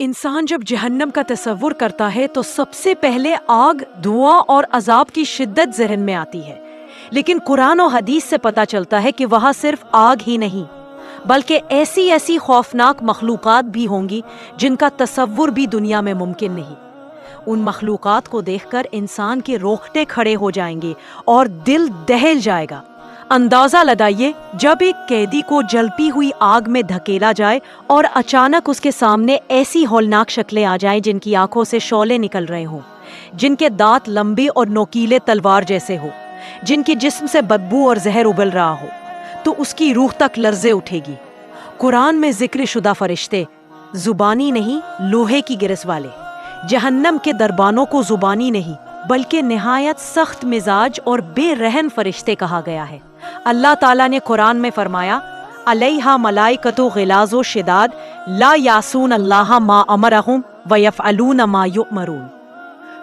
انسان جب جہنم کا تصور کرتا ہے تو سب سے پہلے آگ، دھواں اور عذاب کی شدت ذہن میں آتی ہے، لیکن قرآن و حدیث سے پتہ چلتا ہے کہ وہاں صرف آگ ہی نہیں بلکہ ایسی خوفناک مخلوقات بھی ہوں گی جن کا تصور بھی دنیا میں ممکن نہیں۔ ان مخلوقات کو دیکھ کر انسان کے روکھٹے کھڑے ہو جائیں گے اور دل دہل جائے گا۔ اندازہ لگائیے، جب ایک قیدی کو جلتی ہوئی آگ میں دھکیلا جائے اور اچانک اس کے سامنے ایسی ہولناک شکلیں آ جائیں جن کی آنکھوں سے شعلے نکل رہے ہوں، جن کے دانت لمبے اور نوکیلے تلوار جیسے ہو، جن کے جسم سے بدبو اور زہر ابل رہا ہو، تو اس کی روح تک لرزے اٹھے گی۔ قرآن میں ذکر شدہ فرشتے زبانی نہیں، لوہے کی گرس والے، جہنم کے دربانوں کو زبانی نہیں بلکہ نہایت سخت مزاج اور بے رحم فرشتے کہا گیا ہے۔ اللہ تعالیٰ نے قرآن میں فرمایا، علیہا ملائکۃ غلاظ شداد لا یعصون اللہ ما امرہم ویفعلون ما یؤمرون۔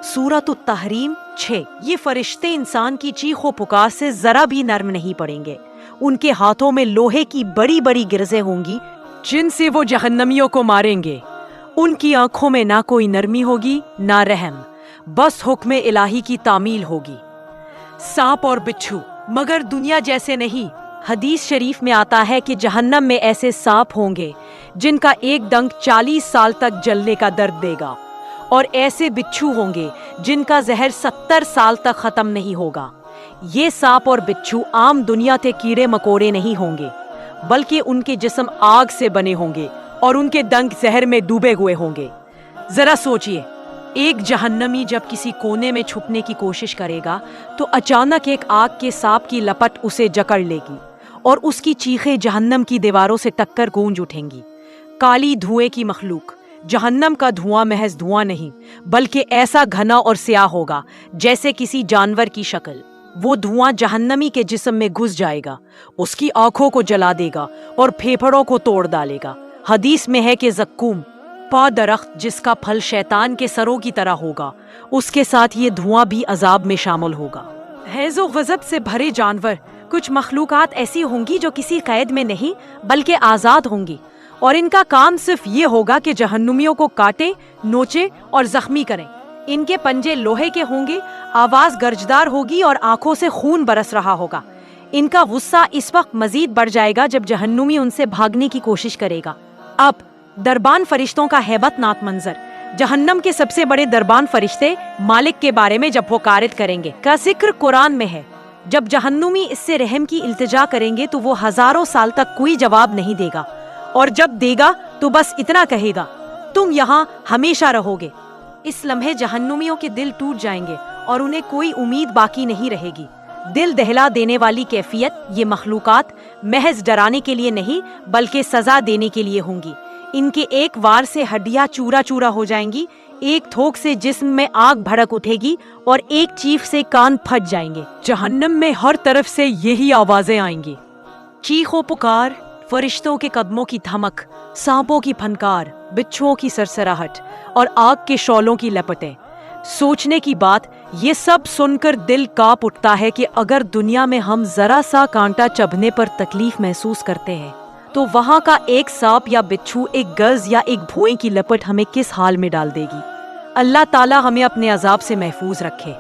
سورۃ التحریم 6۔ یہ فرشتے انسان کی چیخ و پکار سے ذرا بھی نرم نہیں پڑیں گے۔ ان کے ہاتھوں میں لوہے کی بڑی بڑی گرزیں ہوں گی جن سے وہ جہنمیوں کو ماریں گے۔ ان کی آنکھوں میں نہ کوئی نرمی ہوگی نہ رحم، بس حکم الہی کی تعمیل ہوگی۔ سانپ اور بچھو مگر دنیا جیسے نہیں۔ حدیث شریف میں آتا ہے کہ جہنم میں ایسے سانپ ہوں گے جن کا ایک ڈنک 40 سال تک جلنے کا درد دے گا، اور ایسے بچھو ہوں گے جن کا زہر 70 سال تک ختم نہیں ہوگا۔ یہ سانپ اور بچھو عام دنیا کے کیڑے مکوڑے نہیں ہوں گے بلکہ ان کے جسم آگ سے بنے ہوں گے اور ان کے ڈنک زہر میں ڈوبے ہوئے ہوں گے۔ ذرا سوچئے، ایک جہنمی جب کسی کونے میں چھپنے کی کوشش کرے گا تو اچانک ایک آگ کے سانپ کی لپٹ اسے جکڑ لے گی اور اس کی چیخیں جہنم کی دیواروں سے ٹکر گونج اٹھیں گی۔ کالی دھوئیں کی مخلوق۔ جہنم کا دھواں محض دھواں نہیں بلکہ ایسا گھنا اور سیاہ ہوگا جیسے کسی جانور کی شکل۔ وہ دھواں جہنمی کے جسم میں گھس جائے گا، اس کی آنکھوں کو جلا دے گا اور پھیپھڑوں کو توڑ ڈالے گا۔ حدیث میں ہے کہ زقوم، پا درخت جس کا پھل شیطان کے سروں کی طرح ہوگا، اس کے ساتھ یہ دھواں بھی عذاب میں شامل ہوگا۔ حیض و غضب سے بھرے جانور، کچھ مخلوقات ایسی ہوں گی جو کسی قید میں نہیں بلکہ آزاد ہوں گی، اور ان کا کام صرف یہ ہوگا کہ جہنمیوں کو کاٹے، نوچے اور زخمی کریں۔ ان کے پنجے لوہے کے ہوں گے، آواز گرجدار ہوگی اور آنکھوں سے خون برس رہا ہوگا۔ ان کا غصہ اس وقت مزید بڑھ جائے گا جب جہنمی ان سے بھاگنے کی کوشش کرے گا۔ اب دربان فرشتوں کا ہیبت ناک منظر۔ جہنم کے سب سے بڑے دربان فرشتے مالک کے بارے میں جب وکالت کریں گے کا ذکر قرآن میں ہے۔ جب جہنمی اس سے رحم کی التجا کریں گے تو وہ ہزاروں سال تک کوئی جواب نہیں دے گا، اور جب دے گا تو بس اتنا کہے گا، تم یہاں ہمیشہ رہو گے۔ اس لمحے جہنمیوں کے دل ٹوٹ جائیں گے اور انہیں کوئی امید باقی نہیں رہے گی۔ دل دہلا دینے والی کیفیت، یہ مخلوقات محض ڈرانے کے لیے نہیں بلکہ سزا دینے کے لیے ہوں گی۔ ان کے ایک وار سے ہڈیاں چورا چورا ہو جائیں گی، ایک تھوک سے جسم میں آگ بھڑک اٹھے گی اور ایک چیخ سے کان پھٹ جائیں گے۔ جہنم میں ہر طرف سے یہی آوازیں آئیں گی، چیخ و پکار، فرشتوں کے قدموں کی دھمک، سانپوں کی پھنکار، بچھوؤں کی سرسراہٹ اور آگ کے شعلوں کی لپٹیں۔ سوچنے کی بات، یہ سب سن کر دل کانپ اٹھتا ہے کہ اگر دنیا میں ہم ذرا سا کانٹا چبھنے پر تکلیف محسوس کرتے ہیں تو وہاں کا ایک سانپ یا بچھو، ایک گز یا ایک بھوئیں کی لپٹ ہمیں کس حال میں ڈال دے گی۔ اللہ تعالیٰ ہمیں اپنے عذاب سے محفوظ رکھے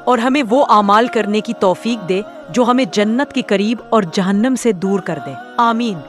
اور ہمیں وہ اعمال کرنے کی توفیق دے جو ہمیں جنت کے قریب اور جہنم سے دور کر دے۔ آمین۔